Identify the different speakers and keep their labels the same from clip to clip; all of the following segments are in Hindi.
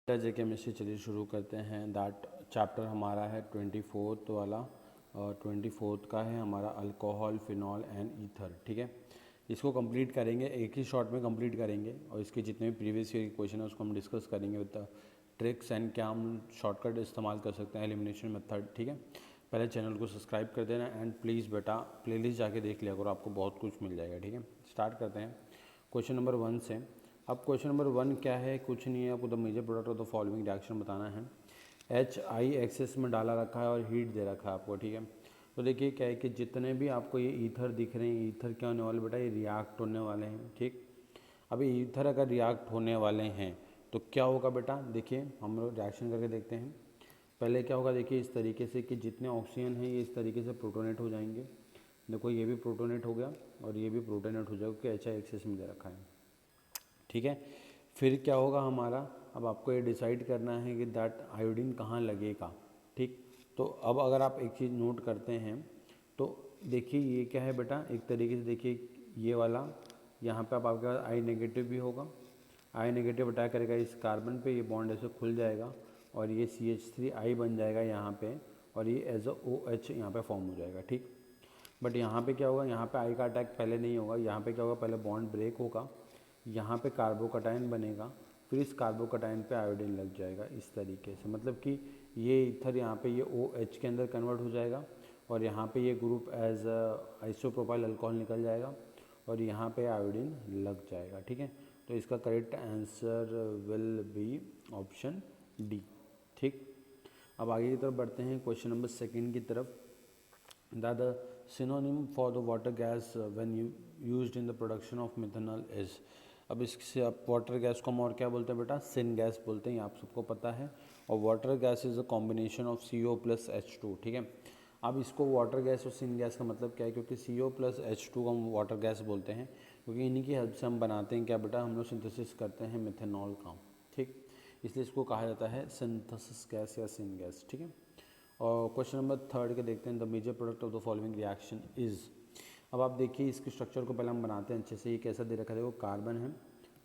Speaker 1: जे केमिस्ट्री चलिए शुरू करते हैं। दैट चैप्टर हमारा है 24th वाला, 24th का है हमारा अल्कोहल, फिनॉल एंड ईथर। ठीक है, इसको कंप्लीट करेंगे, एक ही शॉट में कंप्लीट करेंगे और इसके जितने भी प्रीवियस ईयर के क्वेश्चन है उसको हम डिस्कस करेंगे विद द ट्रिक्स एंड क्या हम शॉर्टकट इस्तेमाल कर सकते हैं, एलिमिनेशन मेथड। ठीक है, पहले चैनल को सब्सक्राइब कर देना एंड प्लीज़ बेटा प्लेलिस्ट जाके देख लिया करो, आपको बहुत कुछ मिल जाएगा। ठीक है, स्टार्ट करते हैं क्वेश्चन नंबर 1 से। अब क्वेश्चन नंबर 1 क्या है, कुछ नहीं है, आपको the major product of the following reaction बताना है। HI एक्सेस में डाला रखा है और हीट दे रखा है आपको। ठीक है, तो देखिए क्या है कि जितने भी आपको ये ईथर दिख रहे हैं, ईथर क्या होने वाले बेटा, ये रिएक्ट होने वाले हैं। ठीक, अब ये ईथर अगर रिएक्ट होने वाले हैं तो क्या होगा बेटा, देखिए हम लोग रिएक्शन करके देखते हैं। पहले क्या होगा, देखिए इस तरीके से कि जितने ऑक्सीजन हैं ये इस तरीके से प्रोटोनेट हो जाएंगे। देखो ये भी प्रोटोनेट हो गया और ये भी प्रोटोनेट हो जाएगा क्योंकि HI एक्सेस में दे रखा है। ठीक है, फिर क्या होगा हमारा, अब आपको ये डिसाइड करना है कि दैट आयोडीन कहाँ लगेगा। ठीक, तो अब अगर आप एक चीज़ नोट करते हैं तो देखिए ये क्या है बेटा, एक तरीके से देखिए ये वाला यहाँ पे अब आपके पास I नेगेटिव भी होगा, I नेगेटिव अटैक करेगा इस कार्बन पे, ये बॉन्ड ऐसे खुल जाएगा और ये CH3I बन जाएगा यहाँ पे और ये एज अ OH यहाँ पे फॉर्म हो जाएगा। ठीक, बट यहाँ पे क्या होगा, यहाँ पे I का अटैक पहले नहीं होगा, यहाँ पे क्या होगा, पहले बॉन्ड ब्रेक होगा, यहाँ पे कार्बोकटायन बनेगा, फिर इस कार्बोकटायन पे आयोडीन लग जाएगा इस तरीके से। मतलब कि ये ईथर यहाँ पे ये OH के अंदर कन्वर्ट हो जाएगा और यहाँ पे ये ग्रुप एज आइसोप्रोपाइल अल्कोहल निकल जाएगा और यहाँ पे आयोडीन लग जाएगा। ठीक है, तो इसका correct answer will be option D. ठीक, अब आगे की तरफ बढ़ते हैं क्वेश्चन नंबर 2 की तरफ। The synonym for the water gas when used in the production of methanol is। अब इससे आप वाटर गैस को हम और क्या बोलते हैं बेटा, सिन गैस बोलते हैं, ये आप सबको पता है। और water gas is a combination of CO plus H2। ठीक है, अब इसको वाटर गैस और सिन गैस का मतलब क्या है, क्योंकि CO प्लस H2 को हम वाटर गैस बोलते हैं क्योंकि इन्हीं की हेल्प से हम बनाते हैं क्या बेटा, हम लोग सिंथेसिस करते हैं मिथेनॉल का। ठीक, इसलिए इसको कहा जाता है सिंथेसिस गैस या सिन गैस। ठीक है, और क्वेश्चन नंबर 3 के देखते हैं। The major product of the following reaction is. अब आप देखिए इसके स्ट्रक्चर को पहले हम बनाते हैं अच्छे से। ये कैसा दे रखा है, वो कार्बन है।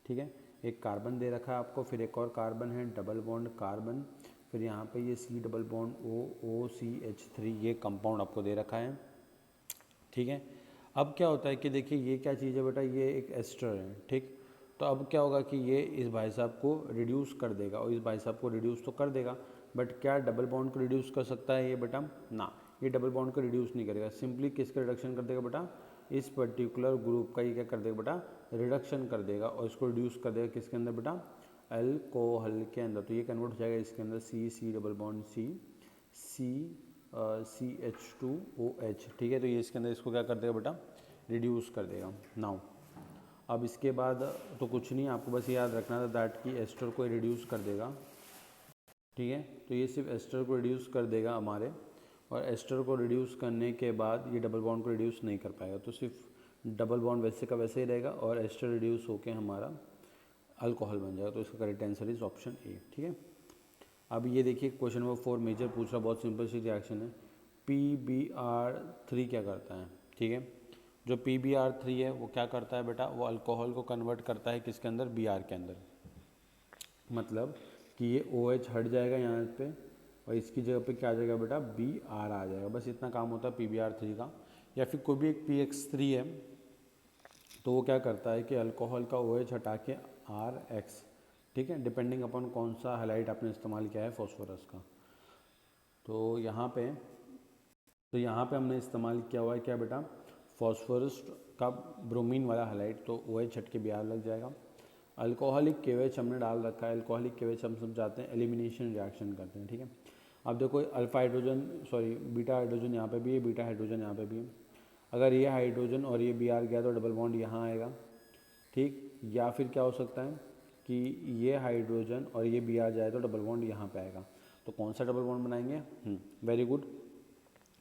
Speaker 1: ठीक है, एक कार्बन दे रखा है आपको, फिर एक और कार्बन है, डबल बॉन्ड कार्बन, फिर यहाँ पे ये C डबल बॉन्ड OCH3 ये कंपाउंड आपको दे रखा है। ठीक है, अब क्या होता है कि देखिए ये क्या चीज़ है बेटा, ये एक एस्टर है। ठीक, तो अब क्या होगा कि ये इस भाई साहब को रिड्यूस कर देगा और इस भाई साहब को रिड्यूस तो कर देगा, बट क्या डबल बॉन्ड को रिड्यूस कर सकता है ये बेटा, ना, ये डबल बॉन्ड को रिड्यूस नहीं करेगा। सिंपली किसका रिडक्शन कर देगा बेटा, इस पर्टिकुलर ग्रुप का ये क्या कर देगा बेटा, रिडक्शन कर देगा और इसको रिड्यूस कर देगा किसके अंदर बेटा, अल्कोहल के अंदर। तो ये कन्वर्ट हो जाएगा इसके अंदर C double bond C CH2OH। ठीक है, तो ये इसके अंदर इसको क्या कर देगा बेटा, रिड्यूस कर देगा। नाउ अब इसके बाद तो कुछ नहीं, आपको बस याद रखना था दैट कि एस्टर को रिड्यूस कर देगा। ठीक है, तो ये सिर्फ एस्टर को रिड्यूस कर देगा हमारे, और एस्टर को रिड्यूस करने के बाद ये डबल बॉन्ड को रिड्यूस नहीं कर पाएगा, तो सिर्फ डबल बॉन्ड वैसे का वैसे ही रहेगा और एस्टर रिड्यूस होकर हमारा अल्कोहल बन जाएगा। तो इसका correct answer is option A. ठीक है, अब ये देखिए क्वेश्चन नंबर 4 मेजर पूछ रहा, बहुत सिंपल सी रिएक्शन है। PBr3 क्या करता है। ठीक है, जो PBr3 है वो क्या करता है बेटा, वो अल्कोहल को कन्वर्ट करता है किसके अंदर, Br के अंदर। मतलब कि ये OH हट जाएगा यहाँ पे और इसकी जगह पे क्या आ जाएगा बेटा, Br आ जाएगा। बस इतना काम होता है PBr3 का। या फिर कोई भी एक PX3 है तो वो क्या करता है कि अल्कोहल का OH हटा के RX, ठीक है, डिपेंडिंग अपॉन कौन सा हाइलाइट आपने इस्तेमाल किया है फॉस्फोरस का। तो यहाँ पे हमने इस्तेमाल किया हुआ है क्या बेटा, फॉस्फोरस का ब्रोमीन वाला हाइलाइट, तो OH हट के Br लग जाएगा। अल्कोहलिक KOH हमने डाल रखा है, अल्कोहलिक KOH हम सब जाते हैं एलिमिनेशन रिएक्शन करते हैं। ठीक है, अब देखो alpha hydrogen sorry beta hydrogen यहाँ पे भी है, बीटा हाइड्रोजन यहाँ पे भी है। अगर ये हाइड्रोजन और ये Br गया तो डबल बॉन्ड यहाँ आएगा। ठीक, या फिर क्या हो सकता है कि ये हाइड्रोजन और ये Br जाए तो डबल बॉन्ड यहाँ पे आएगा। तो कौन सा डबल बॉन्ड बनाएंगे, वेरी गुड,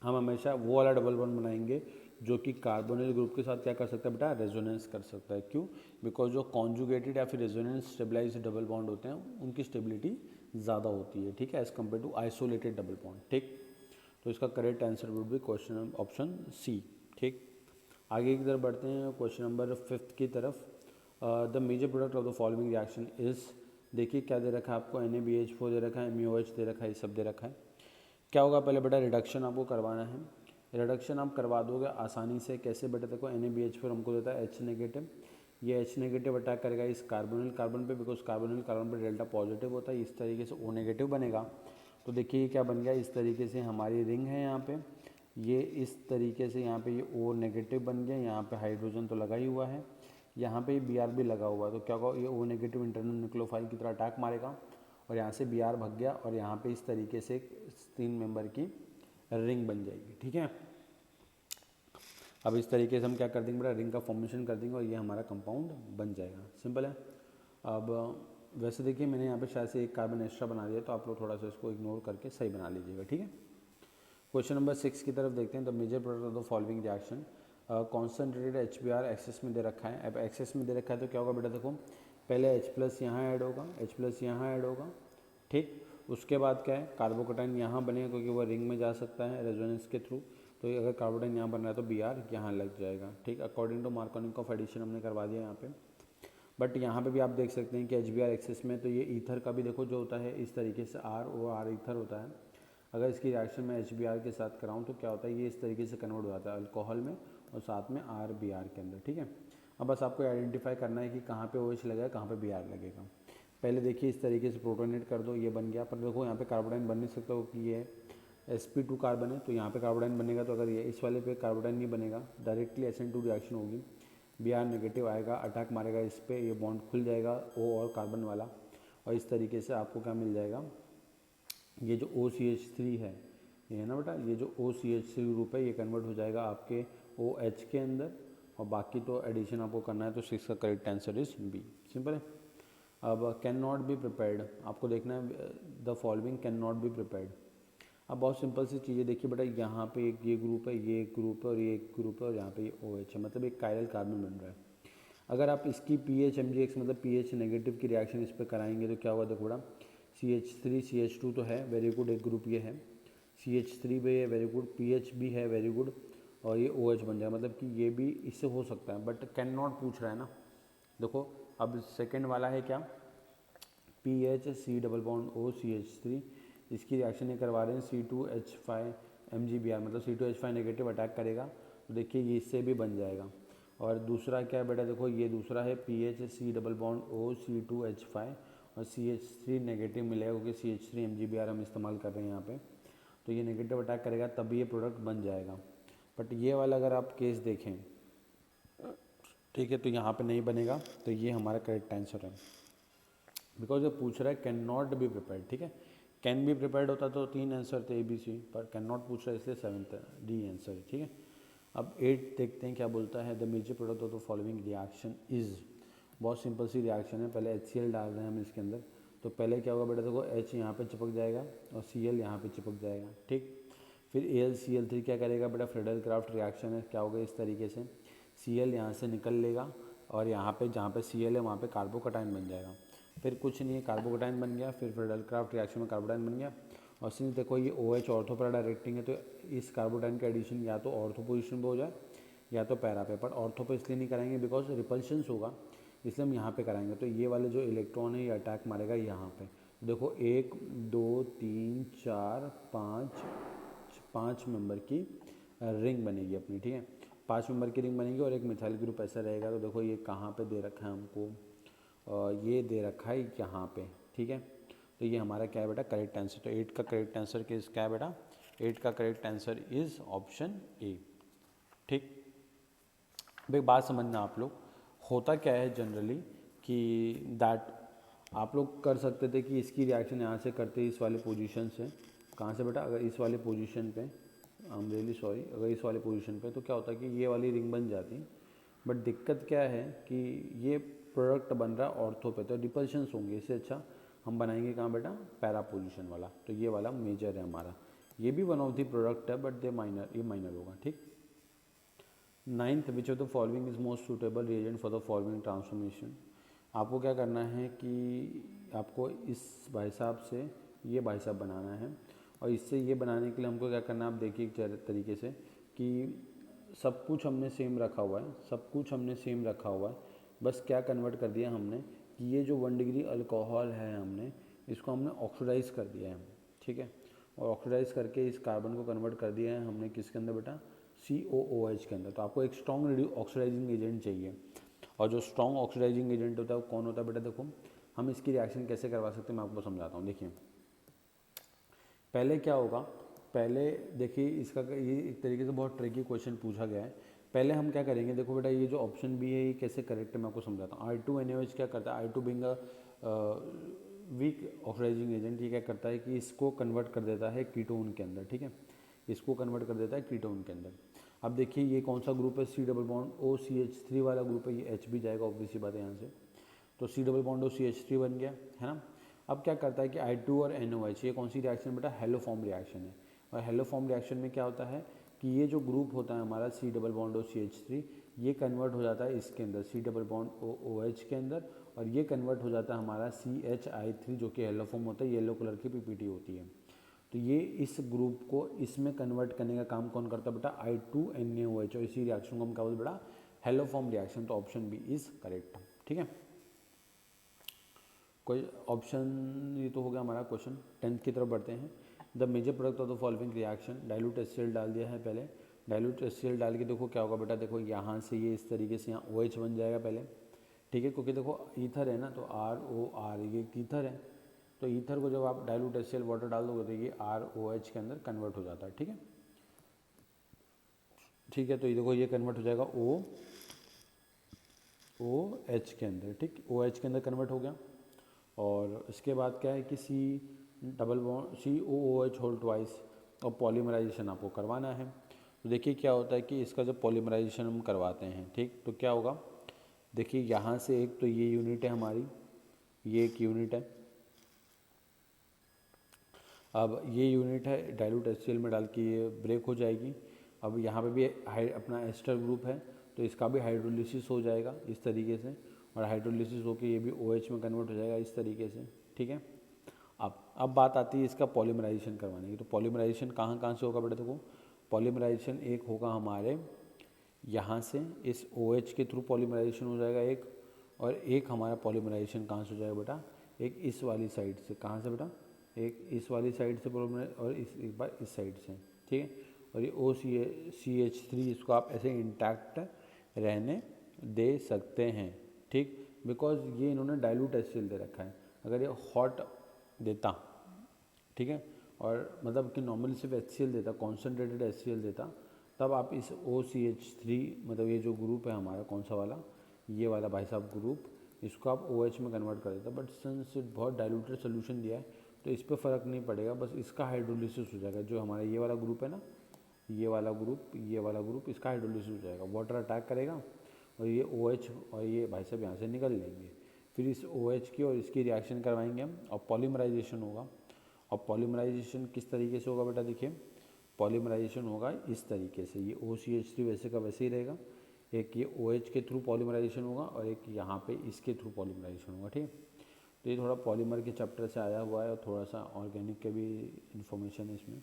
Speaker 1: हम हमेशा वो वाला डबल बॉन्ड बनाएंगे जो कि कार्बोनिल ग्रुप के साथ क्या कर सकता है बेटा, रेजोनेंस कर सकता है। क्यों, बिकॉज जो कॉन्जुगेटेड या फिर रेजोनेंस स्टेबलाइज्ड डबल बॉन्ड होते हैं उनकी स्टेबिलिटी ज़्यादा होती है। ठीक है, as compare to isolated double bond. ठीक, तो इसका correct answer would be question option C. ठीक, आगे की तरफ बढ़ते हैं क्वेश्चन नंबर 5 की तरफ। The major product of the following reaction is. देखिए क्या दे रखा है आपको, NaBH4 दे रखा है, MeOH दे रखा है, ये सब दे रखा है। क्या होगा पहले बेटा रिडक्शन आपको करवाना है। रिडक्शन आप करवा दोगे आसानी से। कैसे बेटा देखो NaBH4 हमको देता है H नेगेटिव, ये H नेगेटिव अटैक करेगा इस कार्बोनिल कार्बन पे, बिकॉज कार्बोनिल कार्बन पे डेल्टा पॉजिटिव होता है, इस तरीके से O नेगेटिव बनेगा। तो देखिए ये क्या बन गया, इस तरीके से हमारी रिंग है यहाँ पे, ये इस तरीके से यहाँ पे ये O नेगेटिव बन गया, यहाँ पे हाइड्रोजन तो लगा ही हुआ है, यहाँ पे Br भी लगा हुआ है। तो क्या होगा, ये O नेगेटिव इंटरनल न्यूक्लियोफाइल की तरह अटैक मारेगा और यहाँ से Br भाग गया और यहाँ पे इस तरीके से 3 मेंबर की रिंग बन जाएगी। ठीक है, अब इस तरीके से हम क्या कर देंगे बेटा, रिंग का फॉर्मेशन कर देंगे और ये हमारा कंपाउंड बन जाएगा। सिंपल है। अब वैसे देखिए मैंने यहाँ पे शायद से एक कार्बन एक्स्ट्रा बना दिया, तो आप लोग थोड़ा सा इसको इग्नोर करके सही बना लीजिएगा। ठीक है, क्वेश्चन नंबर 6 की तरफ देखते हैं। The major product of the following reaction, concentrated HBr excess में दे रखा है। अब एक्सेस में दे रखा है तो क्या होगा बेटा देखो, पहले H+ यहाँ ऐड होगा, H+ यहाँ ऐड होगा। ठीक, उसके बाद क्या है, कार्बोकटाइन यहाँ बनेगा क्योंकि वह रिंग में जा सकता है रेजोनेंस के थ्रू। तो अगर कार्बोटाइन यहाँ बन रहा है तो Br यहाँ लग जाएगा। ठीक, according to Markovnikov of addition हमने करवा दिया यहाँ पे। बट यहाँ पे भी आप देख सकते हैं कि HBr एक्सेस में तो ये ईथर का भी देखो जो होता है इस तरीके से ROR ईथर होता है। अगर इसकी रिएक्शन में HBr के साथ कराऊँ तो क्या होता है, ये इस तरीके से कन्वर्ट हो जाता है अल्कोहल में और साथ में RBr के अंदर। ठीक है, अब बस आपको आइडेंटिफाई करना है कि कहाँ पे OH लगेगा, कहाँ पे Br लगेगा। पहले देखिए इस तरीके से प्रोटोनेट कर दो, ये बन गया। पर देखो यहाँ पे कार्बोडाइन बन नहीं सकता क्योंकि ये sp2 कार्बन है, तो यहाँ पे कार्बोडाइन बनेगा। तो अगर ये इस वाले पे कार्बोडाइन नहीं बनेगा, डायरेक्टली SN2 रिएक्शन होगी, Br नेगेटिव आएगा, अटैक मारेगा इस पर, ये बॉन्ड खुल जाएगा O और कार्बन वाला, और इस तरीके से आपको क्या मिल जाएगा, ये जो OCH3 है, ये है ना बेटा, ये जो OCH3 ग्रुप है ये कन्वर्ट हो जाएगा आपके OH के अंदर, और बाकी तो एडिशन आपको करना है। तो 6 का correct answer is B. Simple है। अब कैन नॉट बी प्रिपेयर्ड, आपको देखना है the following can not be prepared. अब बहुत सिंपल सी चीज़ें देखिए बेटा, यहाँ पे एक ये ग्रुप है, ये एक ग्रुप है और ये एक ग्रुप है और यहाँ पे ये OH है, मतलब एक कायरल कार्बन बन रहा है। अगर आप इसकी pH MgX मतलब pH नेगेटिव की रिएक्शन इस पर कराएंगे तो क्या होगा देखो बेटा, CH3 CH2 तो है वेरी गुड, एक ग्रुप ये है, CH3 भी है वेरी गुड, pH भी है वेरी गुड, और ये OH बन जाए, मतलब कि ये भी इससे हो सकता है। बट कैन नॉट पूछ रहा है ना। देखो अब सेकेंड वाला है क्या, pH C double bond O CH3, इसकी रिएक्शन ये करवा रहे हैं C2H5 MgBr, मतलब C2H5 नेगेटिव अटैक करेगा, तो देखिए ये इससे भी बन जाएगा। और दूसरा क्या है बेटा देखो, ये दूसरा है pH C double bond O C2H5 और CH3 नेगेटिव मिलेगा क्योंकि CH3 MgBr हम इस्तेमाल कर रहे हैं यहाँ पे, तो ये नेगेटिव अटैक करेगा तभी ये प्रोडक्ट बन जाएगा। बट ये वाला अगर आप केस देखें, ठीक है, तो यहाँ पे नहीं बनेगा, तो ये हमारा करेक्ट आंसर है। बिकॉज ये पूछ रहा है कैन नॉट बी प्रिपेयर्ड। ठीक है, कैन बी प्रिपेयर्ड होता तो 3 आंसर थे ABC, पर कैन नॉट पूछ रहा है इसलिए 7th D आंसर है। ठीक है, अब 8 देखते हैं क्या बोलता है। The major product of the following reaction is, बहुत सिंपल सी रिएक्शन है। पहले HCl डाल रहे हैं हम इसके अंदर, तो पहले क्या होगा बेटा देखो, H यहाँ पे चिपक जाएगा और Cl यहाँ पे चिपक जाएगा। ठीक, फिर AlCl3 क्या करेगा बेटा, फ्रेडल क्राफ्ट रिएक्शन है, क्या होगा इस तरीके से, Cl यहाँ से निकल लेगा और यहाँ पे जहाँ पे Cl है वहाँ पे कार्बोकटाइन बन जाएगा। फिर कुछ नहीं है, कार्बोकटाइन बन गया, फिर फ्रेडल क्राफ्ट रिएक्शन में कार्बोटाइन बन गया, और सिंस देखो ये OH ऑर्थो पर डायरेक्टिंग है, तो इस कार्बोटाइन का एडिशन या तो ऑर्थो पोजिशन पे हो जाए या तो पैरा पे। पर ऑर्थो पे इसलिए नहीं कराएंगे बिकॉज रिपल्शंस होगा, इसलिए हम यहाँ पे कराएंगे। तो ये वाले जो इलेक्ट्रॉन है ये अटैक मारेगा यहाँ पे। देखो 1 2 3 4 5 मेंबर की रिंग बनेगी अपनी। ठीक है, 5 मेंबर की रिंग बनेगी और एक मिथाइल ग्रुप ऐसा रहेगा। तो देखो ये कहाँ पे दे रखा है हमको, ये दे रखा है यहाँ पे। ठीक है, तो ये हमारा क्या है बेटा, करेक्ट आंसर। तो 8 का करेक्ट आंसर क्या है बेटा, 8 का correct answer is option A. ठीक, अब एक बात समझना आप लोग, होता क्या है जनरली कि दैट आप लोग कर सकते थे कि इसकी रिएक्शन यहाँ से करते इस वाले पोजीशन से, कहाँ से बेटा, अगर इस वाले पोजीशन पे, आई एम रियली सॉरी, अगर इस वाले पोजीशन पे, तो क्या होता है कि ये वाली रिंग बन जाती। बट दिक्कत क्या है कि ये प्रोडक्ट बन रहा है ऑर्थो पे, तो रिपल्शंस होंगे। इससे अच्छा हम बनाएंगे कहाँ बेटा, पैरा पोजीशन वाला। तो ये वाला मेजर है हमारा, ये भी वन ऑफ द प्रोडक्ट है बट दे माइनर, ये माइनर होगा। ठीक, 9th which of the following is most suitable reagent for the following transformation. आपको क्या करना है कि आपको इस भाई साहब से ये भाई साहब बनाना है, और इससे ये बनाने के लिए हमको क्या करना है, आप देखिए एक तरीके से कि सब कुछ हमने सेम रखा हुआ है, सब कुछ हमने सेम रखा हुआ है, बस क्या कन्वर्ट कर दिया हमने कि ये जो 1 डिग्री अल्कोहल है इसको हमने ऑक्सीडाइज कर दिया है, ठीक है, और ऑक्सीडाइज करके इस कार्बन को कन्वर्ट कर दिया है हमने किसके अंदर बेटा, COOH के अंदर। तो आपको एक स्ट्रॉन्ग ऑक्सीडाइजिंग एजेंट चाहिए, और जो स्ट्रॉन्ग ऑक्सीडाइजिंग एजेंट होता है वो कौन होता है बेटा, देखो हम इसकी रिएक्शन कैसे करवा सकते हैं मैं आपको समझाता हूँ। देखिए पहले क्या होगा, पहले देखिए इसका ये एक तरीके से बहुत ट्रिकी क्वेश्चन पूछा गया है। पहले हम क्या करेंगे, देखो बेटा ये जो ऑप्शन बी है ये कैसे करेक्ट है मैं आपको समझाता हूँ। R2NaOH क्या करता है, R2 Bing week oxidising agent, ये क्या करता है कि इसको कन्वर्ट कर देता है कीटोन के अंदर, ठीक है, इसको कन्वर्ट कर देता है कीटोन के अंदर। अब देखिए ये कौन सा ग्रुप है, C डबल बॉन्ड OCH3 वाला ग्रुप है, ये H भी जाएगा ऑब्वियस सी बात है यहाँ से, तो C डबल बॉन्ड OCH3 बन गया है ना। अब क्या करता है कि I2 और NOH ये कौन सी रिएक्शन बेटा, हेलो फॉर्म रिएक्शन है, और हेलो फॉर्म रिएक्शन में क्या होता है कि ये जो ग्रुप होता है हमारा C डबल बॉन्ड OCH3 ये कन्वर्ट हो जाता है इसके अंदर C डबल बॉन्ड OH के अंदर, और ये कन्वर्ट हो जाता है हमारा CHI3 जो कि येलो फॉर्म होता है, येलो कलर की पीपीटी होती है। तो ये इस ग्रुप को इसमें कन्वर्ट करने का काम कौन करता है बेटा, I2NaOH, और इसी रिएक्शन को हम क्या बोलते हैं बेटा, हेलो फॉर्म रिएक्शन। तो ऑप्शन बी इज करेक्ट, ठीक है। कोई ऑप्शन, ये तो हो गया हमारा क्वेश्चन। 10th की तरफ बढ़ते हैं। The major product of the following reaction, dilute HCl डाल दिया है पहले, डाइल्यूट HCl डाल के देखो क्या होगा बेटा, देखो यहाँ से ये इस तरीके से यहाँ OH बन जाएगा पहले, ठीक है, क्योंकि देखो ईथर है ना, तो ROR ये ईथर है, तो ईथर को जब आप डाइल्यूट HCl वाटर डाल दोगे तो ये ROH के अंदर कन्वर्ट हो जाता है, ठीक है, ठीक है। तो ये देखो ये कन्वर्ट हो जाएगा OH के अंदर, ठीक, OH के अंदर कन्वर्ट हो गया। और इसके बाद क्या है कि C double bond COOH whole twice, और पॉलीमराइजेशन आपको करवाना है। तो देखिए क्या होता है कि इसका जब पॉलीमराइजेशन हम करवाते हैं, ठीक, तो क्या होगा, देखिए यहाँ से एक तो ये यूनिट है हमारी, ये एक यूनिट है, अब ये यूनिट है डाइल्यूट HCl में डाल के ये ब्रेक हो जाएगी। अब यहाँ पे भी अपना एस्टर ग्रुप है, तो इसका भी हाइड्रोलिसिस हो जाएगा इस तरीके से, और हाइड्रोलिसिस होकर ये भी OH में कन्वर्ट हो जाएगा इस तरीके से, ठीक है। अब बात आती है इसका पॉलीमराइजेशन करवाने की। तो पॉलीमराइजेशन कहाँ कहाँ से होगा बेटा, देखो पॉलीमराइजेशन एक होगा हमारे यहाँ से इस OH के थ्रू पॉलीमराइजेशन हो जाएगा एक, और एक हमारा पॉलीमराइजेशन कहाँ से हो जाएगा बेटा, एक इस वाली साइड से, कहाँ से बेटा, एक इस वाली साइड से पॉलीमराइज, और एक बार इस साइड से, ठीक है। और ये OCH3 इसको आप ऐसे इंटैक्ट रहने दे सकते हैं, ठीक, बिकॉज ये इन्होंने डाइल्यूट HCl दे रखा है। अगर ये हॉट देता, ठीक है, और मतलब कि नॉर्मली सिर्फ HCl देता, कॉन्सेंट्रेटेड HCl देता, तब आप इस OCH3 मतलब ये जो ग्रुप है हमारा कौन सा वाला, ये वाला भाई साहब ग्रुप, इसको आप OH में कन्वर्ट कर देता, बट सिंस बहुत डाइल्यूटेड सोल्यूशन दिया है तो इस पर फ़र्क नहीं पड़ेगा, बस इसका हाइड्रोलिसिस हो जाएगा। जो हमारा ये वाला ग्रुप है ना, ये वाला ग्रुप इसका हाइड्रोलिसिस हो जाएगा, वाटर अटैक करेगा, और ये OH और ये भाई साहब यहाँ से निकल लेंगे। फिर इस OH की और इसकी रिएक्शन करवाएंगे हम, और पॉलीमराइजेशन होगा। और पॉलीमराइजेशन किस तरीके से होगा बेटा, देखिए पॉलीमराइजेशन होगा इस तरीके से, ये OCH3 वैसे का वैसे ही रहेगा, एक ये OH के थ्रू पॉलीमराइजेशन होगा, और एक यहाँ पे इसके थ्रू पॉलीमराइजेशन होगा, ठीक है। तो ये थोड़ा पॉलीमर के चैप्टर से आया हुआ है, और थोड़ा सा ऑर्गेनिक के भी इन्फॉर्मेशन है इसमें।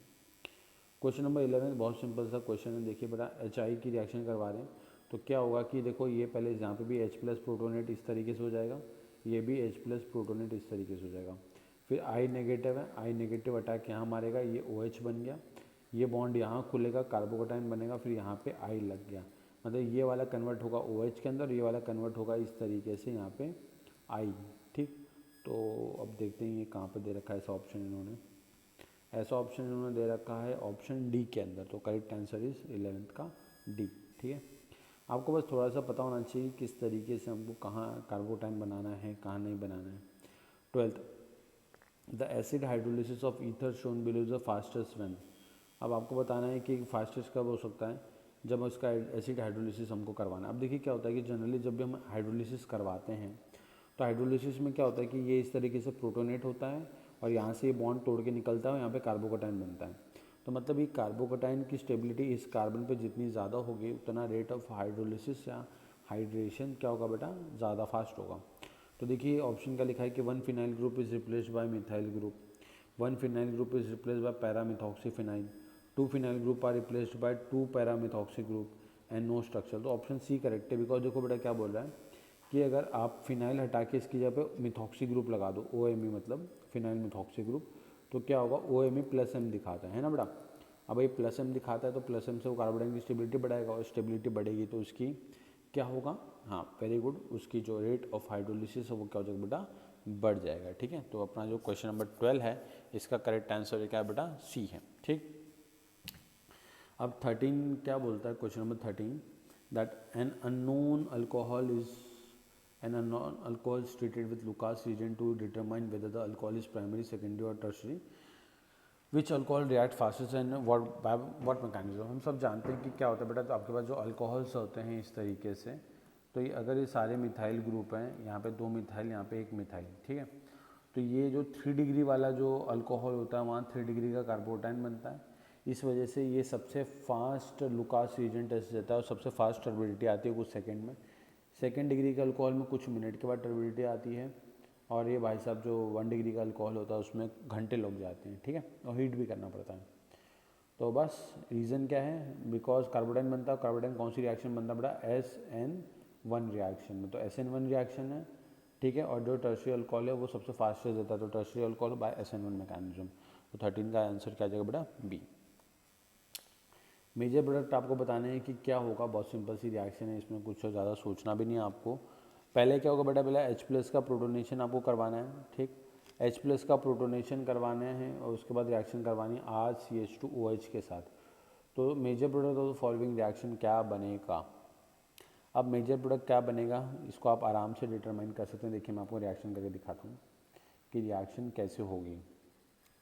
Speaker 1: क्वेश्चन नंबर 11 बहुत सिंपल सा क्वेश्चन है। देखिए बेटा HI की रिएक्शन करवा रहे हैं, तो क्या होगा कि देखो ये पहले यहाँ पे भी H प्लस प्रोटोनेट इस तरीके से हो जाएगा, ये भी H प्लस प्रोटोनेट इस तरीके से हो जाएगा। फिर I नेगेटिव है, I नेगेटिव अटैक यहाँ मारेगा, ये OH बन गया, ये बॉन्ड यहाँ खुलेगा, कार्बोकेटाइन बनेगा, फिर यहाँ पे I लग गया, मतलब ये वाला कन्वर्ट होगा OH के अंदर, ये वाला कन्वर्ट होगा इस तरीके से यहाँ पे I, ठीक। तो अब देखते हैं ये कहाँ पे दे रखा है ऐसा ऑप्शन इन्होंने, ऐसा ऑप्शन इन्होंने दे रखा है ऑप्शन डी के अंदर। तो करेक्ट आंसर इज 11th का डी, ठीक है। आपको बस थोड़ा सा पता होना चाहिए किस तरीके से हमको कहाँ कार्बोटाइन बनाना है, कहाँ नहीं बनाना है। 12th, the acid hydrolysis of ether shown below is the fastest when. अब आपको बताना है कि फास्टेस्ट कब हो सकता है, जब उसका एसिड हाइड्रोलिसिस हमको करवाना है। अब देखिए क्या होता है कि जनरली जब भी हम हाइड्रोलिसिस करवाते हैं तो हाइड्रोलिसिस में क्या होता है कि ये इस तरीके से प्रोटोनेट होता है, और यहाँ से ये बॉन्ड तोड़ के निकलता है, और यहाँ पे कार्बोकेटाइन बनता है। तो मतलब ये कार्बोकेटाइन की स्टेबिलिटी इस कार्बन पे जितनी ज़्यादा होगी उतना रेट ऑफ हाइड्रोलिसिस या हाइड्रेशन क्या होगा बेटा, ज़्यादा फास्ट होगा। तो देखिए ऑप्शन का लिखा है कि 1 phenyl group is replaced by methyl group, 1 phenyl group is replaced by paramethoxyphenyl, 2 phenyl group are replaced by 2 paramethoxy group, and no structure. तो ऑप्शन सी करेक्ट है, बिकॉज देखो बेटा क्या बोल रहा है कि अगर आप फिनाइल हटा के इसकी जगह पे मिथॉक्सी ग्रुप लगा दो, OMe मतलब फिनाइल मिथॉक्सी ग्रुप, तो क्या होगा, OMe प्लस M दिखाता है ना बेटा। अब ये प्लस M दिखाता है तो प्लस M से वो कार्बोडाइन की स्टेबिलिटी बढ़ाएगा, और स्टेबिलिटी बढ़ेगी तो उसकी क्या होगा, हाँ वेरी गुड, उसकी जो रेट ऑफ हाइड्रोलिसिस है वो क्या हो जाएगा बेटा, बढ़ जाएगा। ठीक है, तो अपना जो क्वेश्चन नंबर 12 है इसका करेक्ट आंसर क्या है बेटा, सी है। ठीक, अब 13 क्या बोलता है, question number 13, that an unknown alcohol is an unknown alcohol is treated with Lucas reagent to determine whether the alcohol is primary, secondary or tertiary. Which alcohol react fastest and what mechanism। हम सब जानते हैं कि क्या होता है बेटा, तो आपके पास जो अल्कोहल्स होते हैं इस तरीके से, तो ये अगर ये सारे मिथाइल ग्रुप हैं, यहाँ पे 2 मिथाइल, यहाँ पे 1 मिथाइल, ठीक है, तो ये जो 3 डिग्री वाला जो अल्कोहल होता है वहाँ 3 डिग्री का कार्बोटाइन बनता है। इस वजह से ये सबसे फास्ट लुकास रीजेंट टेस्ट देता है और सबसे फास्ट टर्बिडिटी आती है कुछ सेकंड में। सेकंड डिग्री का अल्कोहल में कुछ मिनट के बाद टर्बिडिटी आती है, और ये भाई साहब जो 1 डिग्री का अल्कोहल होता है उसमें घंटे लग जाते हैं। ठीक है, और हीट भी करना पड़ता है। तो बस रीज़न क्या है, बिकॉज कार्बोडाइन बनता है, कार्बोडाइन कौन सी रिएक्शन बनता है बेटा, SN1 रिएक्शन में, तो SN1 रिएक्शन है। ठीक है, और जो टर्शियरी अल्कोहल है वो सबसे फास्टेस्ट देता है, तो tertiary alcohol bye SN1 mechanism. तो 13 का आंसर क्या आ जाएगा बेटा, बी। मेजर प्रोडक्ट आपको बताने हैं कि क्या होगा, बहुत सिंपल सी रिएक्शन है, इसमें कुछ ज़्यादा सोचना भी नहीं है आपको। पहले क्या होगा बेटा, पहले H+ का प्रोटोनेशन आपको करवाना है। ठीक, H+ का प्रोटोनेशन करवाना है और उसके बाद रिएक्शन करवानी है RCH2OH के साथ। तो major product of the following reaction क्या बनेगा। अब मेजर प्रोडक्ट क्या बनेगा इसको आप आराम से डिटरमाइन कर सकते हैं। देखिए मैं आपको रिएक्शन करके दिखाता हूँ कि रिएक्शन कैसे होगी।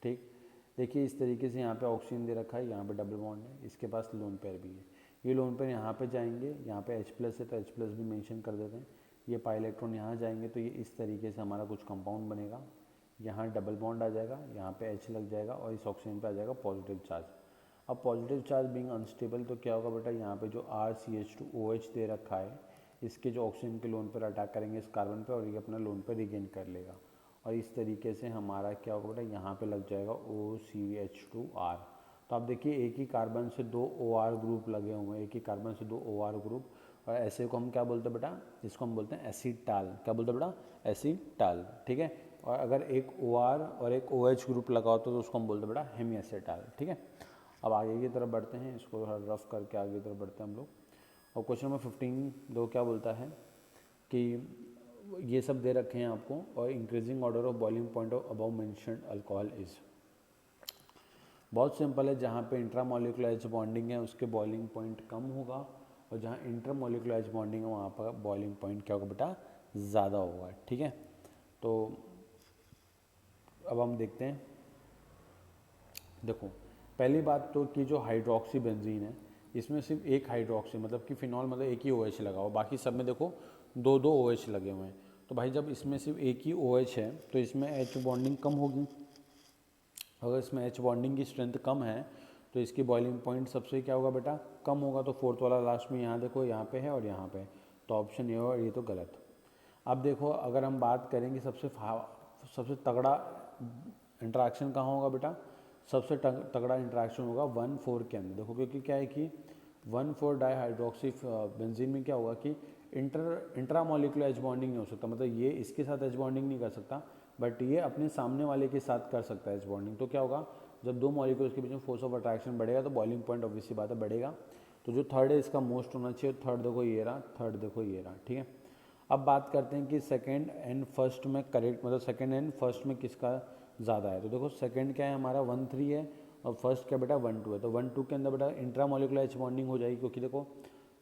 Speaker 1: ठीक, देखिए इस तरीके से यहाँ पे ऑक्सीजन दे रखा है, यहाँ पे डबल बॉन्ड है, इसके पास लोन पेयर भी है। ये लोन पेयर यहाँ पे जाएंगे, यहाँ पे H+ है तो H+ भी मेंशन कर देते हैं। ये पाई इलेक्ट्रॉन यहाँ जाएंगे तो ये इस तरीके से हमारा कुछ कंपाउंड बनेगा। यहाँ डबल बॉन्ड आ जाएगा, यहाँ पे H लग जाएगा और इस ऑक्सीजन पे आ जाएगा पॉजिटिव चार्ज। अब पॉजिटिव चार्ज बीइंग अनस्टेबल तो क्या होगा बेटा, यहाँ पे जो RCH2OH दे रखा है इसके जो ऑक्सीजन के लोन पर अटैक करेंगे इस कार्बन पे और ये अपना लोन पर रिगेन कर लेगा, और इस तरीके से हमारा क्या होगा बेटा, यहाँ पे लग जाएगा OCH2R। तो आप देखिए एक ही कार्बन से 2 OR ग्रुप लगे हुए हैं, एक ही कार्बन से 2 OR ग्रुप, और ऐसे को हम क्या बोलते हैं बेटा, इसको हम बोलते हैं एसिटाल। क्या बोलते हैं बेटा, एसिटाल। ठीक है, और अगर एक OR और एक OH ग्रुप लगा होता तो उसको हम बोलते हैं बेटा हेमी एसिटाल। ठीक है, अब आगे की तरफ बढ़ते हैं, इसको रफ करके आगे की तरफ बढ़ते हैं हम लोग। और क्वेश्चन नंबर 15 दो क्या बोलता है कि ये सब दे रखे हैं आपको, और increasing order of boiling point of above mentioned alcohol is. बहुत सिंपल है, जहाँ पे इंट्रामोलिकुलर एच बॉन्डिंग है उसके बॉइलिंग पॉइंट कम होगा, और जहाँ इंटरमोलिकुलर एच बॉन्डिंग है वहाँ पर बॉइलिंग पॉइंट क्या होगा बेटा, ज़्यादा होगा। ठीक है, तो अब हम देखते हैं। देखो पहली बात तो कि जो हाइड्रोक्सी बेंजीन है इसमें सिर्फ एक हाइड्रोक्सी मतलब कि फिनॉल मतलब एक ही OH लगा हो, बाकी सब में देखो 2-2 OH लगे हुए हैं। तो भाई जब इसमें सिर्फ एक ही OH है तो इसमें H बॉन्डिंग कम होगी। अगर इसमें H बॉन्डिंग की स्ट्रेंथ कम है तो इसकी बॉइलिंग पॉइंट सबसे क्या होगा बेटा, कम होगा। तो फोर्थ वाला लास्ट में यहाँ देखो, यहाँ पे है और यहाँ पे, तो ऑप्शन ये होगा, ये तो गलत। अब देखो अगर हम बात करेंगे सबसे तगड़ा इंटरेक्शन कहाँ होगा बेटा, सबसे तगड़ा इंटरेक्शन होगा 1,4 के अंदर। देखो क्योंकि क्या है कि 1,4 डाईहाइड्रोक्सी बेंजीन में क्या होगा कि इंट्रामोलिकुलर एच बॉन्डिंग नहीं हो सकता, मतलब ये इसके साथ एच बॉन्डिंग नहीं कर सकता, बट ये अपने सामने वाले के साथ कर सकता है एच बॉन्डिंग। तो क्या होगा, जब 2 मॉलिक्यूल्स के बीच में फोर्स ऑफ अट्रैक्शन बढ़ेगा तो बॉइलिंग पॉइंट ऑब्वियसली बात है बढ़ेगा। तो जो थर्ड है इसका मोस्ट होना चाहिए, थर्ड देखो ये रहा, थर्ड देखो ये रहा। ठीक है, अब बात करते हैं कि सेकेंड एंड फर्स्ट में करेक्ट, मतलब सेकेंड एंड फर्स्ट में किसका ज़्यादा है। तो देखो सेकेंड क्या है हमारा 1,3 है, और फर्स्ट क्या बेटा 1,2 है। तो 1,2 के अंदर बेटा इंट्रामोलिकुलर एच बॉन्डिंग हो जाएगी, क्योंकि देखो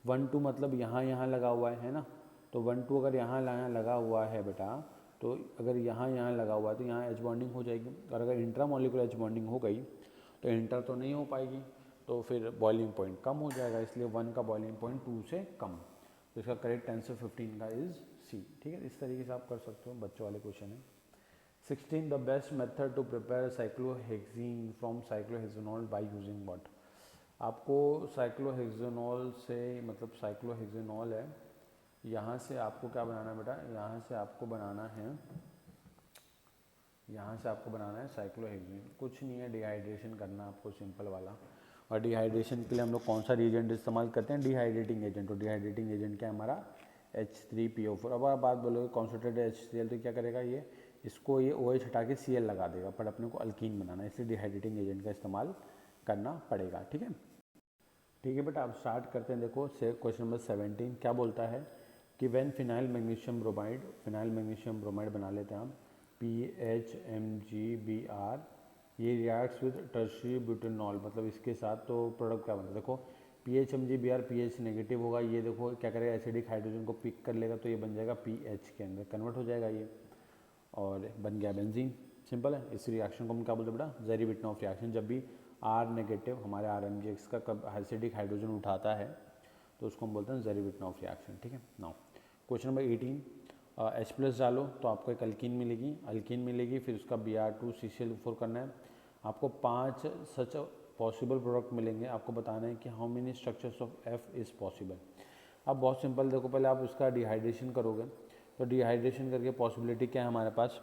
Speaker 1: 1,2 मतलब यहाँ लगा हुआ है ना, तो 1,2 अगर यहाँ लगा हुआ है बेटा, तो अगर यहाँ लगा हुआ है तो यहाँ एच बॉन्डिंग हो जाएगी। और अगर इंट्रामोलिकुलर एच बॉन्डिंग हो गई तो इंटर तो नहीं हो पाएगी, तो फिर बॉइलिंग पॉइंट कम हो जाएगा, इसलिए 1 का बॉइलिंग पॉइंट 2 से कम। तो इसका करेक्ट आंसर 15 का इज सी। ठीक है, इस तरीके से आप कर सकते हो, बच्चों वाले क्वेश्चन है। 16 the best method to prepare cyclohexene from cyclohexanol by using what. आपको साइक्लोहेक्सेनॉल से, मतलब साइक्लोहेक्सेनॉल है, यहाँ से आपको क्या बनाना है बेटा, यहाँ से आपको बनाना है साइक्लोहेक्सीन। कुछ नहीं है, डिहाइड्रेशन करना आपको सिंपल वाला। और डिहाइड्रेशन के लिए हम लोग कौन सा रिएजेंट इस्तेमाल करते हैं, डिहाइड्रेटिंग एजेंट। तो डिहाइड्रेटिंग एजेंट क्या है हमारा, H3PO4। अब आप बात बोलोगे कॉन्सेंट्रेटेड HCl तो क्या करेगा ये, इसको ये OH हटा के Cl लगा देगा, पर अपने को अल्कीन बनाना है, इसलिए डिहाइड्रेटिंग एजेंट का इस्तेमाल करना पड़ेगा। ठीक है, ठीक है बेटा, अब स्टार्ट करते हैं। देखो क्वेश्चन नंबर 17 क्या बोलता है कि व्हेन फिनाइल मैग्नीशियम ब्रोमाइड बना लेते हैं हम PHMgBr, ये रिएक्ट्स विद टर्शियरी ब्यूटेनॉल, मतलब इसके साथ तो प्रोडक्ट क्या बनता है, देखो PHMgBr pH नेगेटिव होगा, ये देखो क्या करेगा, एसिडिक हाइड्रोजन को पिक कर लेगा, तो ये बन जाएगा PH के अंदर कन्वर्ट हो जाएगा ये, और बन गया बेंजीन। सिंपल है। इस रिएक्शन को हम क्या बोलते हैं बेटा, ज़ेरी-विटनॉफ रिएक्शन। जब भी R नेगेटिव हमारे RMgX का कब एसिडिक हाइड्रोजन उठाता है तो उसको हम बोलते हैं ज़ेरी-विटनॉफ रिएक्शन। ठीक है, नाउ क्वेश्चन नंबर 18, H+ डालो तो आपको एक अल्कीन मिलेगी, फिर उसका Br2CCl4 करना है। आपको 5 सच पॉसिबल प्रोडक्ट मिलेंगे, आपको बताना है कि how many structures of F is possible. अब बहुत सिंपल, देखो पहले आप उसका डिहाइड्रेशन करोगे, तो डिहाइड्रेशन करके पॉसिबिलिटी क्या है हमारे पास,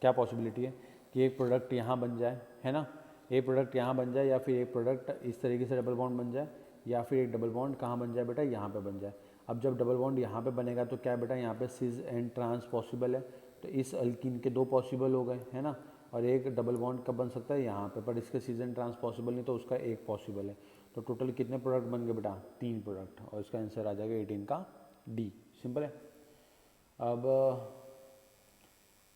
Speaker 1: क्या पॉसिबिलिटी है कि एक प्रोडक्ट यहाँ बन जाए, है ना, एक प्रोडक्ट यहाँ बन जाए, या फिर एक प्रोडक्ट इस तरीके से डबल बॉन्ड बन जाए, या फिर एक डबल बॉन्ड कहाँ बन जाए बेटा, यहाँ पे बन जाए। अब जब डबल बॉन्ड यहाँ पे बनेगा तो क्या बेटा, यहाँ पे सिस एंड ट्रांस पॉसिबल है, तो इस अल्कीन के 2 पॉसिबल हो गए, है ना, और एक डबल बॉन्ड कब बन सकता है, यहाँ पे, पर इसके सिस एंड ट्रांस पॉसिबल नहीं, तो उसका एक पॉसिबल है। तो टोटल कितने प्रोडक्ट बन गए बेटा, 3 प्रोडक्ट, और इसका आंसर आ जाएगा 18 का D। सिंपल है। अब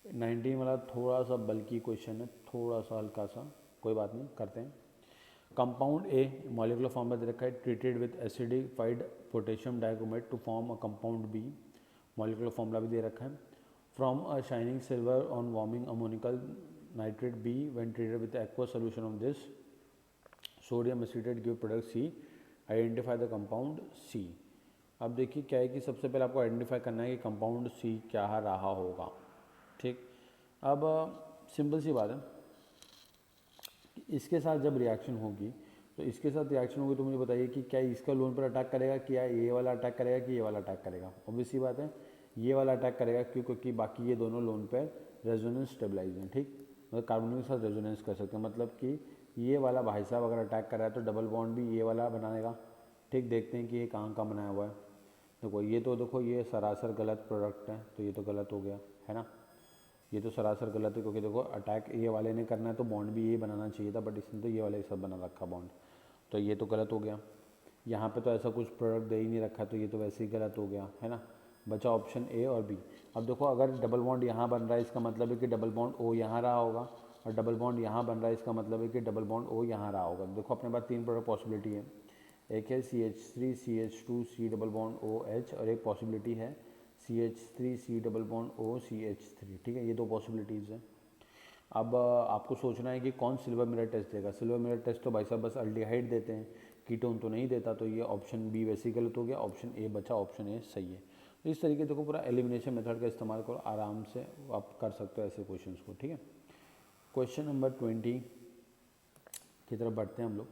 Speaker 1: 19 वाला थोड़ा सा बल्कि क्वेश्चन है, थोड़ा सा हल्का सा, कोई बात नहीं, करते हैं। कंपाउंड ए मॉलिक्यूलर फॉर्मूला दे रखा है, treated with acidified potassium dichromate to form a compound B, molecular formula भी दे रखा है। From a shining silver on warming ammoniacal nitrate B when treated with aqueous solution of this sodium acetate give product C, identify the compound C. अब देखिए क्या है कि सबसे पहले आपको आइडेंटिफाई करना है कि कंपाउंड सी क्या रहा होगा। ठीक, अब सिंपल सी बात है, इसके साथ जब रिएक्शन होगी तो मुझे बताइए कि क्या इसका लोन पर अटैक करेगा, क्या ये वाला अटैक करेगा, कि ये वाला अटैक करेगा। ऑब्वियस सी बात है ये वाला अटैक करेगा, क्यों, क्योंकि बाकी ये दोनों लोन पर रेजोनेंस स्टेबलाइज हैं। ठीक, मतलब कार्बन के साथ रेजोनेंस कर सकते हैं, मतलब कि ये वाला भाई साहब अगर अटैक कर रहा है तो डबल बॉन्ड भी ये वाला बनाएगा। ठीक, देखते हैं कि ये कहाँ का बनाया हुआ है। देखो ये तो, देखो ये सरासर गलत प्रोडक्ट है, तो ये तो गलत हो गया, है ना, ये तो सरासर गलत है, क्योंकि देखो अटैक ये वाले ने करना है तो बॉन्ड भी ये बनाना चाहिए था, बट इसने तो ये वाले सब बना रखा बॉन्ड, तो ये तो गलत हो गया। यहाँ पे तो ऐसा कुछ प्रोडक्ट दे ही नहीं रखा, तो ये तो वैसे ही गलत हो गया, है ना। बचा ऑप्शन ए और बी। अब देखो अगर डबल बॉन्ड यहाँ बन रहा है, इसका मतलब है कि डबल बॉन्ड ओ यहाँ रहा होगा, और डबल बॉन्ड यहाँ बन रहा है, इसका मतलब है कि डबल बॉन्ड ओ यहाँ रहा होगा। देखो अपने पास 3 प्रोडक्ट पॉसिबिलिटी है, एक है CH3 CH2 C double bond OH, और एक पॉसिबिलिटी है CH3 C double bond O CH3। ठीक है, ये 2 पॉसिबिलिटीज़ हैं। अब आपको सोचना है कि कौन सिल्वर मिरर टेस्ट देगा। सिल्वर मिरर टेस्ट तो भाई साहब बस अल्डिहाइड देते हैं, कीटोन तो नहीं देता, तो ये ऑप्शन बी वैसे ही गलत हो गया, ऑप्शन ए बचा, ऑप्शन ए सही है। तो इस तरीके देखो पूरा एलिमिनेशन मेथड का इस्तेमाल करो, आराम से आप कर सकते हो ऐसे क्वेश्चन को। ठीक है, क्वेश्चन नंबर 20 की तरफ बढ़ते हैं हम लोग।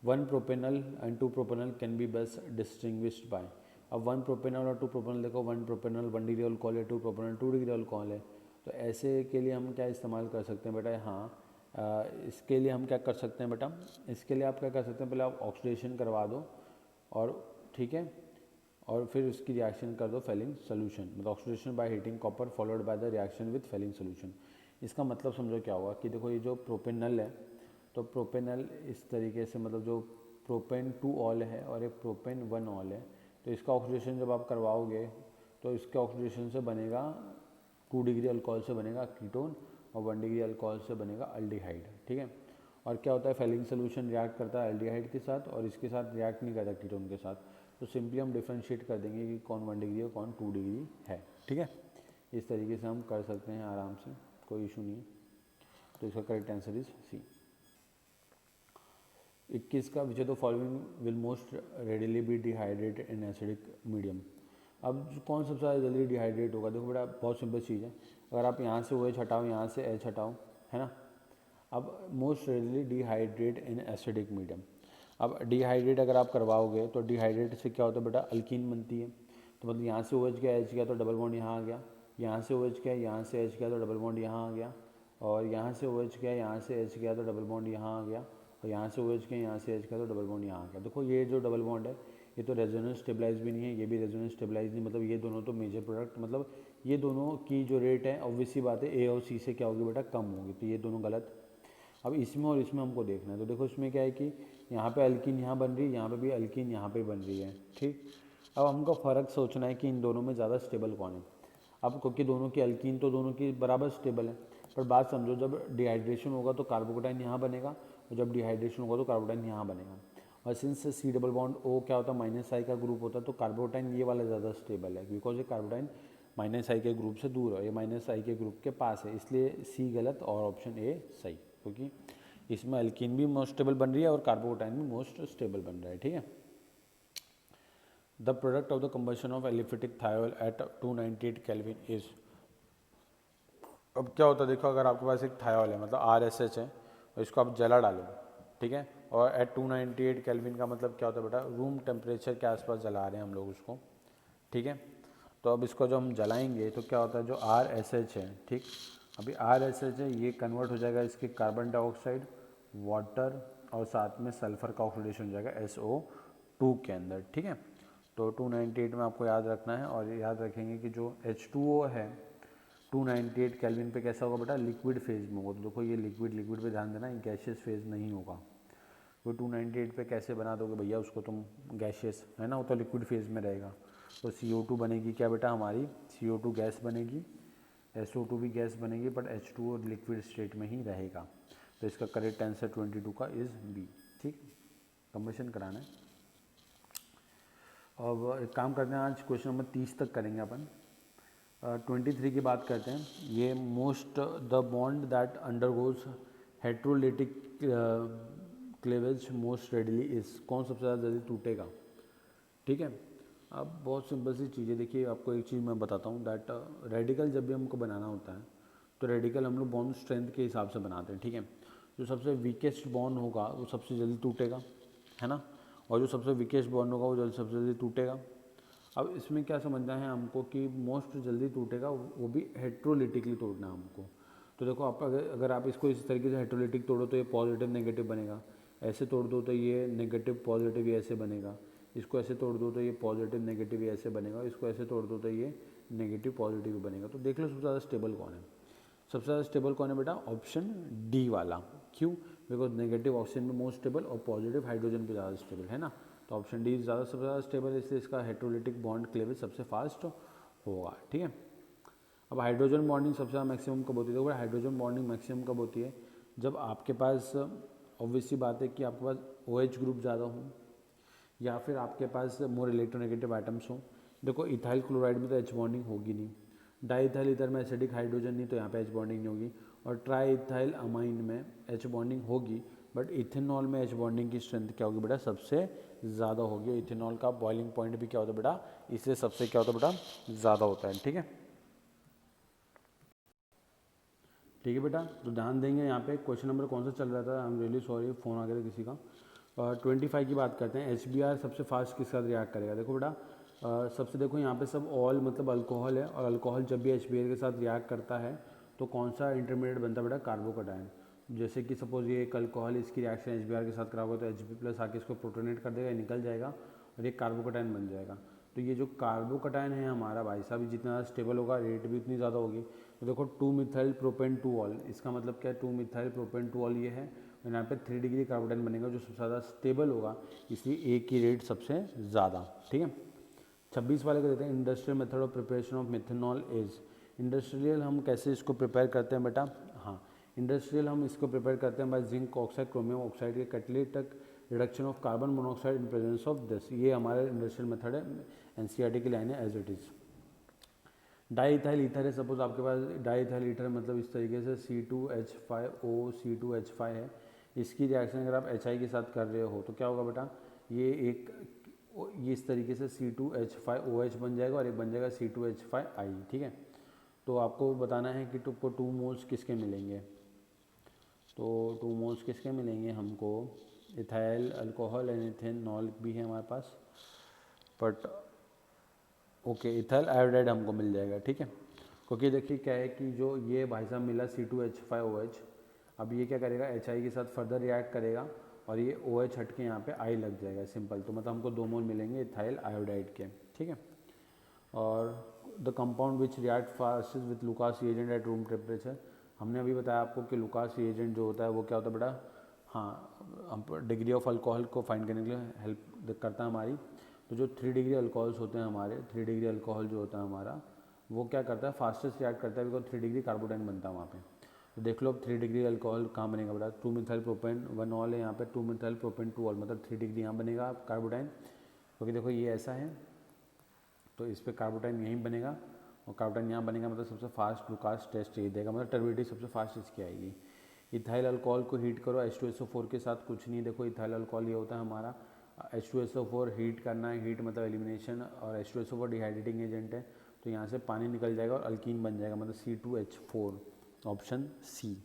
Speaker 1: 1 propanal and 2 propanal can be best distinguished by. अब 1 प्रोपेनल और 2 प्रोपेनल देखो, 1 प्रोपेनल 1 डिग्री अल्कोहल है, 2 प्रोपेनल 2 डिग्री अल्कोहल है, तो ऐसे के लिए हम क्या इस्तेमाल कर सकते हैं बेटा, हाँ इसके लिए हम क्या कर सकते हैं बेटा, इसके लिए आप क्या कर सकते हैं, पहले आप ऑक्सीडेशन करवा दो, और ठीक है, और फिर उसकी रिएक्शन कर दो फेलिंग सोल्यूशन, मतलब oxidation by heating copper followed by the reaction with Fehling solution. इसका मतलब समझो क्या हुआ कि देखो ये जो प्रोपेनल है, तो प्रोपेनल इस तरीके से, मतलब जो प्रोपेन 2 ऑल है और एक प्रोपेन 1 ऑल है, तो इसका ऑक्सीडेशन जब आप करवाओगे तो इसके ऑक्सीडेशन से बनेगा 2 डिग्री अल्कोहल से बनेगा कीटोन, और 1 डिग्री अल्कोहल से बनेगा अल्डिहाइड। ठीक है, और क्या होता है, फेलिंग सोल्यूशन रिएक्ट करता है अल्डिहाइड के साथ, और इसके साथ रिएक्ट नहीं करता कीटोन के साथ, तो सिंपली हम डिफ्रेंशिएट कर देंगे कि कौन 1 डिग्री और कौन 2 डिग्री है। ठीक है, इस तरीके से हम कर सकते हैं आराम से, कोई इशू नहीं है। तो इसका करेक्ट आंसर इज सी। 21 का, which of the following will most readily be dehydrated in acidic medium. अब कौन सबसे ज़्यादा जल्दी डिहाइड्रेट होगा, देखो बेटा बहुत सिंपल चीज़ है, अगर आप यहाँ से OH हटाओ, यहाँ से H हटाओ, है ना। अब मोस्ट रेडिली डिहाइड्रेट इन एसिडिक मीडियम, अब डिहाइड्रेट अगर आप करवाओगे तो डिहाइड्रेट से क्या होता है बेटा, अल्कीन बनती है, तो मतलब यहाँ से OH गया, H गया, तो डबल बॉन्ड यहाँ आ गया, यहाँ से OH गया, यहाँ से H गया, तो डबल बॉन्ड यहाँ आ गया, और यहाँ से OH गया, यहाँ से H गया, तो डबल बॉन्ड यहाँ आ गया, और यहाँ से OH गया, यहाँ से H गया, तो डबल बॉन्ड यहाँ आ गया। देखो ये जो डबल बॉन्ड है ये तो रेजोनेंस स्टेबलाइज भी नहीं है, ये भी रेजोनेंस स्टेबलाइज नहीं, मतलब ये दोनों तो मेजर प्रोडक्ट, मतलब ये दोनों की जो रेट है ऑब्वियस सी बात है ए और सी से क्या होगी बेटा, कम होगी, तो ये दोनों गलत। अब इसमें और इसमें हमको देखना है, तो देखो इसमें क्या है कि यहाँ पे अल्किन यहाँ बन रही है, यहाँ पे भी अल्किन यहाँ पे बन रही है, ठीक। अब हमको फ़र्क सोचना है कि इन दोनों में ज़्यादा स्टेबल कौन है। अब क्योंकि दोनों की अल्किन तो दोनों की बराबर स्टेबल है, पर बात समझो, जब डिहाइड्रेशन होगा तो कार्बोकेटाइन यहाँ बनेगा, और जब डिहाइड्रेशन होगा तो कार्बोकेटाइन यहाँ बनेगा। और since C double bond O क्या होता है, माइनस आई का ग्रुप होता है, तो कार्बोकेटाइन ये वाला ज़्यादा स्टेबल है, बिकॉज ये कार्बोकेटाइन माइनस आई के ग्रुप से दूर है, ये माइनस आई के ग्रुप के पास है, इसलिए सी गलत और ऑप्शन ए सही, क्योंकि इसमें अल्कीन भी मोस्ट स्टेबल बन रही है और कार्बोकेटाइन भी मोस्ट स्टेबल बन रहा है, ठीक है। The product of the combustion of aliphatic thiol at 298 kelvin is. अब क्या होता है देखो, अगर आपके पास एक थायोल है मतलब RSH है, और इसको आप जला डालो, ठीक है, और एट 298 केल्विन का मतलब क्या होता है बेटा, रूम टेम्परेचर के आसपास जला रहे हैं हम लोग उसको, ठीक है। तो अब इसको जो हम जलाएंगे तो क्या होता है, जो RSH है, ठीक, अभी RSH है ये कन्वर्ट हो जाएगा इसके कार्बन डाइऑक्साइड, वाटर और साथ में सल्फर का ऑक्सीडेशन हो जाएगा SO2 के अंदर, ठीक है। तो 298 में आपको याद रखना है, और याद रखेंगे कि जो H2O है 298 केल्विन पे कैसा होगा बेटा, लिक्विड फेज में होगा। तो देखो ये लिक्विड पे ध्यान देना, गैशियस फेज नहीं होगा। वो 298 पे कैसे बना दोगे भैया उसको तुम, गैशियस है ना, वो तो लिक्विड फेज में रहेगा। तो CO2 बनेगी क्या बेटा हमारी, CO2 गैस बनेगी, SO2 भी गैस बनेगी, बट H2O लिक्विड स्टेट में ही रहेगा। तो इसका करेक्ट आंसर 22 का इज़ बी, ठीक। कंबशन कराना है। अब एक काम करते हैं, आज क्वेश्चन नंबर 30 तक करेंगे अपन। 23 की बात करते हैं। ये most the bond that undergoes heterolytic cleavage most readily is, कौन सबसे ज़्यादा जल्दी टूटेगा, ठीक है। अब बहुत सिंपल सी चीज़ है, देखिए आपको एक चीज़ मैं बताता हूँ, दैट रेडिकल जब भी हमको बनाना होता है तो रेडिकल हम लोग बॉन्ड स्ट्रेंथ के हिसाब से बनाते हैं, ठीक है। जो सबसे वीकेस्ट बॉन्ड होगा वो सबसे जल्दी टूटेगा, है ना, और जो सबसे वीकेस्ट बॉन्ड होगा वो सबसे जल्दी टूटेगा। अब इसमें क्या समझना है हमको कि मोस्ट जल्दी टूटेगा वो भी हेट्रोलिटिकली तोड़ना है हमको। तो देखो आप अगर आप इसको इस तरीके से हेट्रोलिटिक तोड़ो तो ये पॉजिटिव नेगेटिव बनेगा, ऐसे तोड़ दो तो ये नेगेटिव पॉजिटिव ये ऐसे बनेगा, इसको ऐसे तोड़ दो तो ये पॉजिटिव नेगेटिव ये ऐसे बनेगा, इसको ऐसे तोड़ दो तो ये नेगेटिव पॉजिटिव बनेगा। तो देख लो सबसे ज़्यादा स्टेबल कौन है, सबसे ज़्यादा स्टेबल कौन है बेटा, ऑप्शन डी वाला। क्यों, बिकॉज नेगेटिव ऑक्सीजन पे मोस्ट स्टेबल और पॉजिटिव हाइड्रोजन पे ज़्यादा स्टेबल, है ना। तो ऑप्शन डी ज़्यादा सबसे ज़्यादा स्टेबल है, इसलिए इसका हेट्रोलिटिक बॉन्ड क्लेवेज सबसे फास्ट होगा, ठीक है। अब हाइड्रोजन बॉन्डिंग सबसे ज़्यादा मैक्सिमम कब होती है, देखो हाइड्रोजन बॉन्डिंग मैक्सिमम कब होती है, जब आपके पास ऑब्वियस सी बात है कि आपके पास OH ग्रुप ज़्यादा हो, या फिर आपके पास मोर इलेक्ट्रोनेगेटिव आइटम्स हो। देखो इथाइल क्लोराइड में तो H बॉन्डिंग होगी नहीं, डाईइथाइल ईथर में एसिडिक हाइड्रोजन नहीं, तो यहाँ पे H बॉन्डिंग नहीं होगी, और ट्राईइथाइल अमाइन में H बॉन्डिंग होगी, बट इथेनॉल में H बॉन्डिंग की स्ट्रेंथ क्या होगी बेटा, सबसे ज़्यादा होगी। इथेनॉल का बॉइलिंग पॉइंट भी क्या होता है बेटा, इसलिए सबसे क्या होता है बेटा, ज़्यादा होता है, ठीक है। ठीक है बेटा, तो ध्यान देंगे यहाँ पे क्वेश्चन नंबर कौन सा चल रहा था, I am really sorry phone आ गया था किसी का। 25 की बात करते हैं। HBr सबसे फास्ट किसके साथ रिएक्ट करेगा, देखो बेटा सबसे देखो यहाँ पे सब ऑल मतलब अल्कोहल है, और अल्कोहल जब भी HBr के साथ रिएक्ट करता है तो कौन सा इंटरमीडिएट बनता है बेटा, कार्बोकेटाइन। जैसे कि सपोज ये एक अल्कोहल, इसकी रिएक्शन HBr के साथ कराओगे तो Hb+ आके इसको प्रोटोनेट कर देगा, निकल जाएगा और ये कार्बोकेटाइन बन जाएगा। तो ये जो कार्बोकेटाइन है हमारा भाई साहब, जितना स्टेबल होगा रेट भी उतनी ज़्यादा होगी। तो देखो 2-मिथाइल प्रोपेन 2-ऑल, इसका मतलब क्या है, 2-मिथाइल प्रोपेन 2-ऑल ये है, और यहाँ पे 3 डिग्री कार्बोकेटाइन बनेगा जो सबसे ज़्यादा स्टेबल होगा, इसलिए ए की रेट सबसे ज़्यादा, ठीक है। 26 वाले को देते हैं, industrial method of preparation of methanol is. Industrial हम कैसे इसको प्रिपेयर करते हैं बेटा, हाँ इंडस्ट्रियल हम इसको प्रिपेयर करते हैं by zinc oxide chromium oxide के catalytic reduction of carbon monoxide in presence of this. ये हमारा इंडस्ट्रियल मेथड है, NCERT की लाइन है as it is. Diethyl ether है, सपोज आपके पास डाईइथाइल ईथर मतलब इस तरीके से C2H5O C2H5 है, इसकी रिएक्शन अगर आप HI के साथ कर रहे हो तो क्या होगा बेटा, ये इस तरीके से C2H5OH बन जाएगा और एक बन जाएगा C2H5I, ठीक है। तो आपको बताना है कि तुमको 2 मोल्स किसके मिलेंगे, तो 2 मोल्स किसके मिलेंगे हमको, इथाइल अल्कोहल एंड इथेनॉल भी है हमारे पास, बट ओके इथाइल आयोडाइड हमको मिल जाएगा, ठीक है। क्योंकि देखिए क्या है कि जो ये भाई साहब मिला C2H5OH, अब ये क्या करेगा HI के साथ फर्दर रिएक्ट करेगा और ये OH हट के यहाँ पे I लग जाएगा, सिंपल। तो मतलब हमको 2 मोल मिलेंगे इथाइल आयोडाइड के, ठीक है। और the compound which react fast with Lucas reagent at room temperature, हमने अभी बताया आपको कि लुकास रिएजेंट जो होता है वो क्या होता है बेटा, हाँ, हम डिग्री ऑफ अल्कोहल को फाइंड करने के लिए हेल्प करता है हमारी। तो जो 3 डिग्री अल्कोहल्स होते हैं हमारे, 3 डिग्री अल्कोहल जो होता है हमारा, वो क्या करता है, फास्टेस्ट रिएक्ट करता है, बिकॉज 3 डिग्री कार्बोडाइन बनता है वहाँ पे। तो देख लो अब 3 डिग्री अल्कोहल कहाँ बनेगा बेटा, 2 मिथाइल प्रोपेन 1 ऑल है यहाँ पे, 2 मिथाइल प्रोपेन 2 ऑल, मतलब 3 डिग्री यहाँ बनेगा कार्बोडाइन, क्योंकि देखो ये ऐसा है तो इस पर कार्बोडाइन यहीं बनेगा और कार्बोडाइन यहाँ बनेगा, मतलब सबसे फास्ट लुकास टेस्ट यही देगा, मतलब टर्बिडिटी सबसे फास्ट इसकी आएगी। इथाइल अल्कोहल को हीट करो H2SO4 के साथ, कुछ नहीं, देखो इथाइल अल्कोहल ये होता है हमारा H2SO4 हीट करना है, हीट मतलब एलिमिनेशन, और H2SO4 डिहाइड्रेटिंग एजेंट है, तो यहाँ से पानी निकल जाएगा और अल्कीन बन जाएगा, मतलब C2H4, ऑप्शन सी,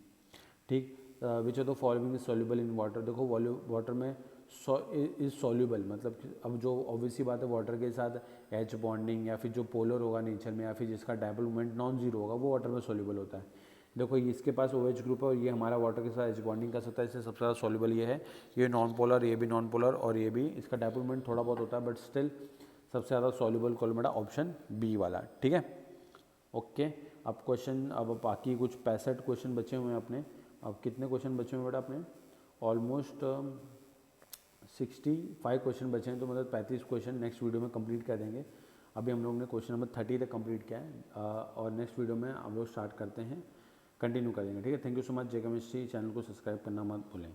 Speaker 1: ठीक। विच of the following is soluble in water, देखो वाटर में इज सॉल्युबल, मतलब अब जो ऑब्वियसली बात है वाटर के साथ एच बॉन्डिंग या फिर जो पोलर होगा नेचर में या फिर जिसका डायपोल मोमेंट नॉन जीरो होगा वो वाटर में सॉल्युबल होता है। देखो इसके पास OH ग्रुप है और ये हमारा वाटर के साथ एच बॉन्डिंग कर सकता है, इससे सबसे ज़्यादा सॉल्युबल ये है, ये नॉन पोलर, ये भी नॉन पोलर और ये भी, इसका डायपोल मोमेंट थोड़ा बहुत होता है बट स्टिल सबसे ज़्यादा सॉल्युबल कॉल मेरा ऑप्शन बी वाला, ठीक है। ओके, अब क्वेश्चन, अब बाकी कुछ 65 क्वेश्चन बचे हुए हैं अपने। अब कितने क्वेश्चन बचे हुए हैं बेटा अपने, ऑलमोस्ट 65 क्वेश्चन बचे हैं, तो मतलब 35 क्वेश्चन नेक्स्ट वीडियो में कंप्लीट कर देंगे। अभी हम लोग ने क्वेश्चन नंबर 30 तक कंप्लीट किया है और नेक्स्ट वीडियो में हम लोग स्टार्ट करते हैं, कंटिन्यू करेंगे, ठीक है। Thank you so much. J chemistry channel को सब्सक्राइब करना मत भूलें।